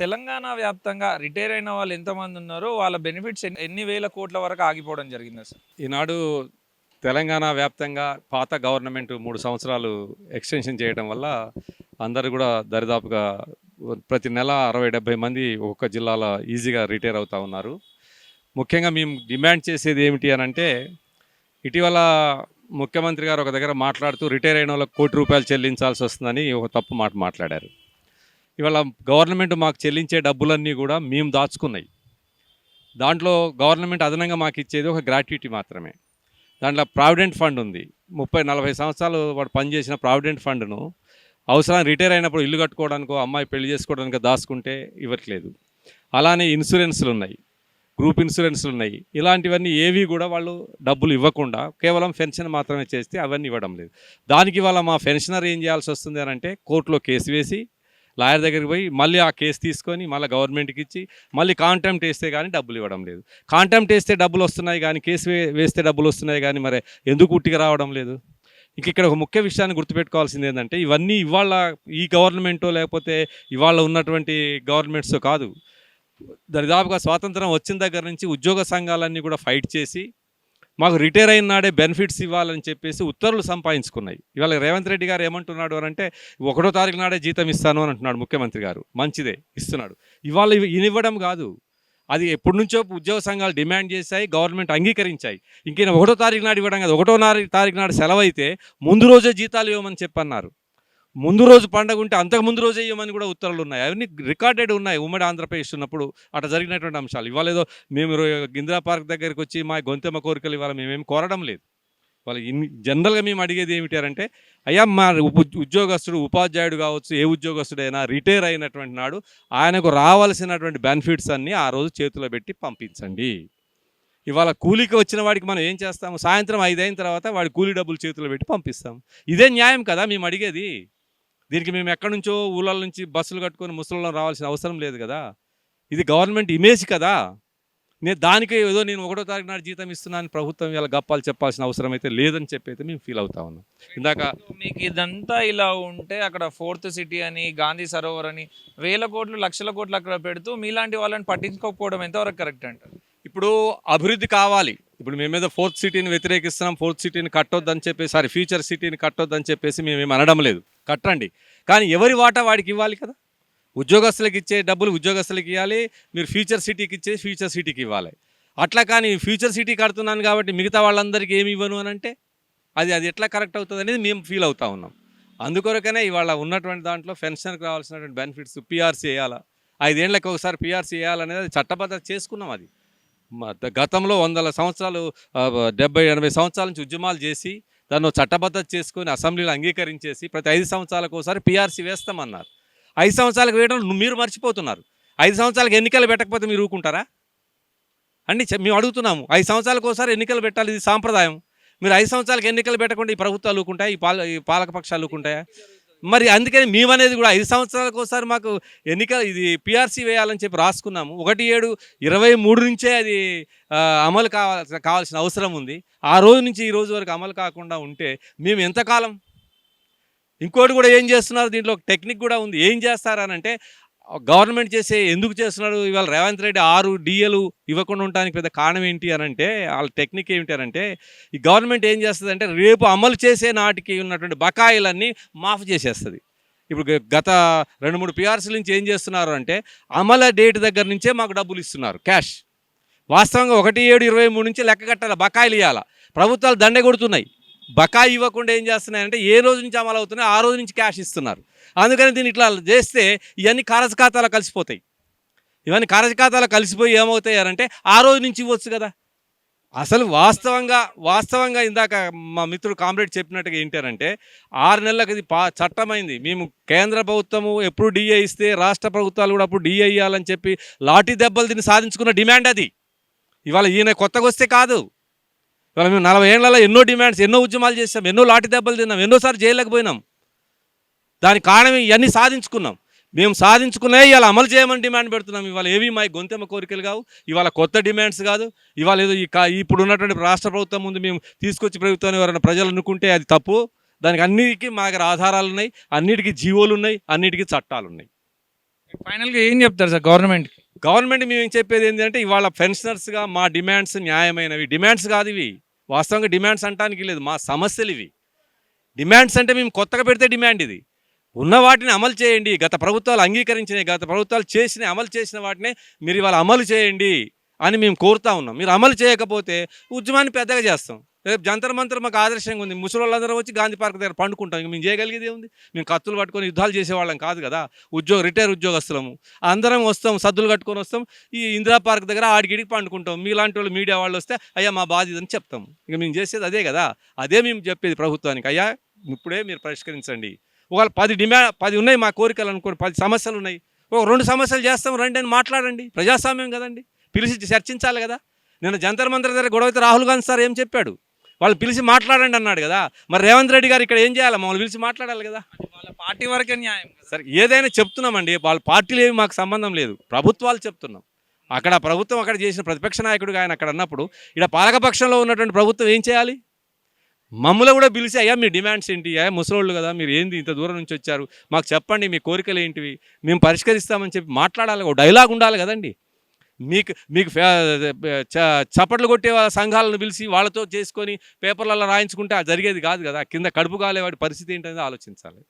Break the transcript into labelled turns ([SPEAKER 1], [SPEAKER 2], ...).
[SPEAKER 1] తెలంగాణ వ్యాప్తంగా రిటైర్ అయిన వాళ్ళు ఎంతమంది ఉన్నారో వాళ్ళ బెనిఫిట్స్ ఎన్ని వేల కోట్ల వరకు ఆగిపోవడం జరిగింది సార్?
[SPEAKER 2] ఈనాడు తెలంగాణ వ్యాప్తంగా పాత గవర్నమెంట్ 3 సంవత్సరాలు ఎక్స్టెన్షన్ చేయడం వల్ల అందరూ కూడా దరిదాపుగా ప్రతి నెల 60-70 మంది ఒక్కొక్క జిల్లాలో ఈజీగా రిటైర్ అవుతూ ఉన్నారు. ముఖ్యంగా మేము డిమాండ్ చేసేది ఏమిటి అని అంటే, ఇటీవల ముఖ్యమంత్రి గారు ఒక దగ్గర మాట్లాడుతూ రిటైర్ అయిన వాళ్ళకి ₹1,00,00,000 చెల్లించాల్సి వస్తుందని ఒక తప్పు మాట మాట్లాడారు. ఇవాళ గవర్నమెంట్ మాకు చెల్లించే డబ్బులన్నీ కూడా మేము దాచుకున్నాయి. దాంట్లో గవర్నమెంట్ అదనంగా మాకు ఇచ్చేది ఒక గ్రాట్యుటీ మాత్రమే. దాంట్లో ప్రావిడెంట్ ఫండ్ ఉంది. 30-40 సంవత్సరాలు వాడు పనిచేసిన ప్రావిడెంట్ ఫండ్ను అవసరం రిటైర్ అయినప్పుడు ఇల్లు కట్టుకోవడానికో అమ్మాయి పెళ్లి చేసుకోవడానికో దాచుకుంటే ఇవ్వట్లేదు. అలానే ఇన్సూరెన్స్లు ఉన్నాయి, గ్రూప్ ఇన్సూరెన్స్లు ఉన్నాయి. ఇలాంటివన్నీ ఏవి కూడా వాళ్ళు డబ్బులు ఇవ్వకుండా కేవలం పెన్షన్ మాత్రమే చేస్తే అవన్నీ ఇవ్వడం లేదు. దానికి ఇవాళ మా పెన్షనర్ ఏం చేయాల్సి వస్తుంది అని అంటే, కోర్టులో కేసు వేసి లాయర్ దగ్గరికి పోయి మళ్ళీ ఆ కేసు తీసుకొని మళ్ళీ గవర్నమెంట్కి ఇచ్చి మళ్ళీ కాంటెంప్ట్ వేస్తే కానీ డబ్బులు ఇవ్వడం లేదు. కాంటెంప్ట్ వేస్తే డబ్బులు వస్తున్నాయి కానీ కేసు వేస్తే డబ్బులు వస్తున్నాయి కానీ మరి ఎందుకు ఉట్టిగా రావడం లేదు? ఇంక ఇక్కడ ఒక ముఖ్య విషయాన్ని గుర్తుపెట్టుకోవాల్సింది ఏంటంటే, ఇవన్నీ ఇవాళ ఈ గవర్నమెంటో లేకపోతే ఇవాళ ఉన్నటువంటి గవర్నమెంట్స్ కాదు. దరిదాపుగా స్వాతంత్రం వచ్చిన దగ్గర నుంచి ఉద్యోగ సంఘాలన్నీ కూడా ఫైట్ చేసి మాకు రిటైర్ అయిన నాడే బెనిఫిట్స్ ఇవ్వాలని చెప్పేసి ఉత్తర్వులు సంపాదించుకున్నాయి. ఇవాళ రేవంత్ రెడ్డి గారు ఏమంటున్నాడు అని అంటే, 1వ తారీఖు నాడే జీతం ఇస్తాను అని అంటున్నాడు ముఖ్యమంత్రి గారు. మంచిదే, ఇస్తున్నాడు. ఇవాళ ఇవ్వడం కాదు, అది ఎప్పటి నుంచో ఉద్యోగ సంఘాలు డిమాండ్ చేశాయి, గవర్నమెంట్ అంగీకరించాయి. ఇంకైనా 1వ తారీఖు నాడు ఇవ్వడం కాదు, 1వ తారీఖు నాడు సెలవు అయితే ముందు రోజే జీతాలు ఇవ్వమని చెప్పన్నారు. ముందు రోజు పండగ ఉంటే అంతకు ముందు రోజే ఇవ్వమని కూడా ఉత్తర్వులు ఉన్నాయి. అవన్నీ రికార్డెడ్ ఉన్నాయి ఉమ్మడి ఆంధ్రప్రదేశ్ ఉన్నప్పుడు అట్లా జరిగినటువంటి అంశాలు. ఇవాళ ఏదో మేము ఇందిరా పార్క్ దగ్గరికి వచ్చి మా గొంతెమ్మ కోరికలు ఇవాళ మేమేం కోరడం లేదు. వాళ్ళు జనరల్గా మేము అడిగేది ఏమిటి అంటే, అయ్యా మా ఉద్యోగస్తుడు, ఉపాధ్యాయుడు కావచ్చు, ఏ ఉద్యోగస్తుడైనా రిటైర్ అయినటువంటి నాడు ఆయనకు రావాల్సినటువంటి బెనిఫిట్స్ అన్నీ ఆ రోజు చేతిలో పెట్టి పంపించండి. ఇవాళ కూలీకి వచ్చిన వాడికి మనం ఏం చేస్తాము? సాయంత్రం 5 అయిన తర్వాత వాడి కూలీ డబ్బులు చేతిలో పెట్టి పంపిస్తాం. ఇదే న్యాయం కదా మేము అడిగేది? దీనికి మేము ఎక్కడి నుంచో ఊళ్ళ నుంచి బస్సులు కట్టుకొని ముసలిలో రావాల్సిన అవసరం లేదు కదా. ఇది గవర్నమెంట్ ఇమేజ్ కదా. దానికి ఏదో నేను 1వ తారీఖు నాడు జీతం ఇస్తున్నాను ప్రభుత్వం ఇలా గప్పాలు చెప్పాల్సిన అవసరం అయితే లేదని చెప్పి అయితే మేము ఫీల్ అవుతా ఉన్నాం. ఇందాక
[SPEAKER 1] మీకు ఇదంతా ఇలా ఉంటే అక్కడ 4th సిటీ అని, గాంధీ సరోవర్ అని వేల కోట్లు, లక్షల కోట్లు అక్కడ పెడుతూ మీలాంటి వాళ్ళని పట్టించుకోకపోవడం ఎంతవరకు కరెక్ట్ అంటారు?
[SPEAKER 2] ఇప్పుడు అభివృద్ధి కావాలి. ఇప్పుడు మేమేదో 4th సిటీని వ్యతిరేకిస్తున్నాం, 4th సిటీని కట్టొద్దని చెప్పేసి, ఫ్యూచర్ సిటీని కట్టొద్దని చెప్పేసి మేమేమి అనడం లేదు. కట్టండి, కానీ ఎవరి వాటా వాడికి ఇవ్వాలి కదా. ఉద్యోగస్తులకు ఇచ్చే డబ్బులు ఉద్యోగస్తులకు ఇవ్వాలి, మీరు ఫ్యూచర్ సిటీకి ఇచ్చే ఫ్యూచర్ సిటీకి ఇవ్వాలి. అట్లా కానీ ఫ్యూచర్ సిటీ కడుతున్నాను కాబట్టి మిగతా వాళ్ళందరికీ ఏమి ఇవ్వను అని అంటే అది ఎట్లా కరెక్ట్ అవుతుంది అనేది మేము ఫీల్ అవుతూ ఉన్నాం. అందుకొరకనే ఇవాళ ఉన్నటువంటి దాంట్లో పెన్షన్కి రావాల్సినటువంటి బెనిఫిట్స్ పిఆర్సీ వేయాలా, 5 ఏళ్ళకి ఒకసారి పిఆర్సీ వేయాలనేది చట్టబద్ధత చేసుకున్నాం. అది గతంలో 100 సంవత్సరాలు 70-80 సంవత్సరాల నుంచి ఉద్యమాలు చేసి దాన్ని చట్టబద్ధత చేసుకొని అసెంబ్లీలో అంగీకరించేసి ప్రతి 5 సంవత్సరాలకు ఒకసారి పిఆర్సీ వేస్తామన్నారు. 5 సంవత్సరాలకు వేయడం మీరు మర్చిపోతున్నారు. 5 సంవత్సరాలకు ఎన్నికలు పెట్టకపోతే మీరు ఊరుకుంటారా అండి? మేము అడుగుతున్నాము. 5 సంవత్సరాలకు ఒకసారి ఎన్నికలు పెట్టాలి, ఇది సాంప్రదాయం. మీరు 5 సంవత్సరాలకు ఎన్నికలు పెట్టకుండా ఈ ప్రభుత్వాలు ఊరుకుంటాయి, ఈ పాలకపక్షాలు ఊరుకుంటాయా? మరి అందుకని మేమనేది కూడా 5 సంవత్సరాలకు ఒకసారి మాకు ఇది పిఆర్సీ వేయాలని చెప్పి రాసుకున్నాము. 1/7/23 నుంచే అది అమలు కావాల్సిన అవసరం ఉంది. ఆ రోజు నుంచి ఈ రోజు వరకు అమలు కాకుండా ఉంటే మేము ఎంతకాలం? ఇంకోటి కూడా ఏం చేస్తున్నారు, దీంట్లో టెక్నిక్ కూడా ఉంది. ఏం చేస్తారనంటే, గవర్నమెంట్ ఎందుకు చేస్తున్నారు ఇవాళ రేవంత్ రెడ్డి 6 DAలు ఇవ్వకుండా ఉండడానికి పెద్ద కారణం ఏంటి అని అంటే, వాళ్ళ టెక్నిక్ ఏమిటి అంటే, ఈ గవర్నమెంట్ ఏం చేస్తుంది అంటే రేపు అమలు చేసే నాటికి ఉన్నటువంటి బకాయిలన్నీ మాఫ్ చేసేస్తుంది. ఇప్పుడు గత 2-3 పిఆర్సీల నుంచి ఏం చేస్తున్నారు అంటే, అమలు డేట్ దగ్గర నుంచే మాకు డబ్బులు ఇస్తున్నారు క్యాష్. వాస్తవంగా 1/7/23 నుంచి లెక్క కట్టాలి, బకాయిలు ఇవ్వాలా. ప్రభుత్వాలు దండ కొడుతున్నాయి. బకాయి ఇవ్వకుండా ఏం చేస్తున్నాయంటే, ఏ రోజు నుంచి అమలు అవుతున్నాయో ఆ రోజు నుంచి క్యాష్ ఇస్తున్నారు. అందుకని దీన్ని ఇట్లా చేస్తే ఇవన్నీ కారజ ఖాతాలో కలిసిపోతాయి. ఇవన్నీ కారజ ఖాతాలో కలిసిపోయి ఏమవుతాయి అంటే ఆ రోజు నుంచి ఇవ్వచ్చు కదా. అసలు వాస్తవంగా ఇందాక మా మిత్రుడు కామ్రేడ్ చెప్పినట్టుగా ఏంటారంటే, 6 నెలలకు ఇది చట్టమైంది. మేము కేంద్ర ప్రభుత్వము ఎప్పుడు డిఏ ఇస్తే రాష్ట్ర ప్రభుత్వాలు కూడా అప్పుడు డిఏ ఇవ్వాలని చెప్పి లాఠీ దెబ్బలు దీన్ని సాధించుకున్న డిమాండ్ అది. ఇవాళ ఈయన కొత్తగా వస్తే కాదు. ఇవాళ మేము 40 ఏళ్లలో ఎన్నో డిమాండ్స్, ఎన్నో ఉద్యమాలు చేసాం, ఎన్నో లాఠీ దెబ్బలు తిన్నాం, ఎన్నోసార్లు జైలుకి పోయినాం. దానికి కారణం ఇవన్నీ సాధించుకున్నాం. మేము సాధించుకునే ఇవాళ అమలు చేయమని డిమాండ్ పెడుతున్నాం. ఇవాళ ఏవి మా గొంతెమ్మ కోరికలు కావు, ఇవాళ కొత్త డిమాండ్స్ కాదు. ఇవాళ ఏదో ఇప్పుడు ఉన్నటువంటి రాష్ట్ర ప్రభుత్వం ముందు మేము తీసుకొచ్చి ప్రభుత్వాన్ని ఎవరైనా ప్రజలు అనుకుంటే అది తప్పు. దానికి అన్నిటికీ మా దగ్గర ఆధారాలు ఉన్నాయి, అన్నిటికీ జీవోలు ఉన్నాయి, అన్నిటికీ చట్టాలు ఉన్నాయి.
[SPEAKER 1] ఫైనల్గా ఏం చెప్తారు సార్ గవర్నమెంట్కి?
[SPEAKER 2] గవర్నమెంట్ మేము ఏం చెప్పేది ఏంటంటే ఇవాళ పెన్షనర్స్గా మా డిమాండ్స్ న్యాయమైనవి. డిమాండ్స్ కాదు ఇవి, వాస్తవంగా డిమాండ్స్ అంటానికి లేదు, మా సమస్యలు ఇవి. డిమాండ్స్ అంటే మేము కొత్తగా పెడితే డిమాండ్ ఇది. ఉన్న వాటిని అమలు చేయండి. గత ప్రభుత్వాలు అంగీకరించినవి, గత ప్రభుత్వాలు చేసిన అమలు చేసిన వాటినే మీరు ఇవాళ అమలు చేయండి అని మేము కోరుతా ఉన్నాం. మీరు అమలు చేయకపోతే ఉద్యమాన్ని పెద్దగా చేస్తాం. రేపు జంతర్ మంతర్ మాకు ఆదర్శంగా ఉంది. ముసలోళ్ళందరూ వచ్చి గాంధీ పార్క్ దగ్గర పండుకుంటాం. ఇంక మేము చేయగలిగేది ఏముంది? మేము కత్తులు పట్టుకొని యుద్ధాలు చేసేవాళ్ళం కాదు కదా. రిటైర్ ఉద్యోగస్తులము అందరం వస్తాం, సద్దులు కట్టుకొని వస్తాం, ఈ ఇందిరా పార్క్ దగ్గర ఆడిగిడికి పండుకుంటాం. మీలాంటి వాళ్ళు మీడియా వాళ్ళు వస్తే అయ్యా మా బాధ్యత అని చెప్తాం. ఇక మేము చేసేది అదే కదా. అదే మేము చెప్పేది ప్రభుత్వానికి, అయ్యా ఇప్పుడే మీరు పరిష్కరించండి. ఒకవేళ 10 ఉన్నాయి మా కోరికలు అనుకోండి, 10 సమస్యలు ఉన్నాయి, ఒక 2 సమస్యలు చేస్తాం రండి అని మాట్లాడండి. ప్రజాస్వామ్యం కదండి, పిలిచి చర్చించాలి కదా. నేను జంతర్ మంతర్ దగ్గర గొడవైతే రాహుల్ గాంధీ సార్ ఏం చెప్పాడు? వాళ్ళు పిలిచి మాట్లాడండి అన్నాడు కదా. మరి రేవంత్ రెడ్డి గారు ఇక్కడ ఏం చేయాలి? మమ్మల్ని పిలిచి మాట్లాడాలి కదా.
[SPEAKER 1] వాళ్ళ పార్టీ వరకే న్యాయం కదా.
[SPEAKER 2] సరే ఏదైనా చెప్తున్నామండి, వాళ్ళ పార్టీలు ఏమి మాకు సంబంధం లేదు, ప్రభుత్వాలు చెప్తున్నాం. అక్కడ ప్రభుత్వం అక్కడ చేసిన ప్రతిపక్ష నాయకుడిగా ఆయన అక్కడ అన్నప్పుడు ఇక్కడ పాలకపక్షంలో ఉన్నటువంటి ప్రభుత్వం ఏం చేయాలి? మమ్మల్ని కూడా పిలిచి అయ్యా మీ డిమాండ్స్ ఏంటి, అయ్యా ముసలోళ్ళు కదా మీరు, ఏంది ఇంత దూరం నుంచి వచ్చారు, మాకు చెప్పండి మీ కోరికలు ఏంటివి, మేము పరిష్కరిస్తామని చెప్పి మాట్లాడాలి. ఒక డైలాగ్ ఉండాలి కదండి. మీకు మీకు చప్పట్లు కొట్టే సంఘాలను పిలిచి వాళ్ళతో చేసుకొని పేపర్లలో రాయించుకుంటే అది జరిగేది కాదు కదా. కింద కడుపు కాలేవాడి పరిస్థితి ఏంటనేది ఆలోచించాలి.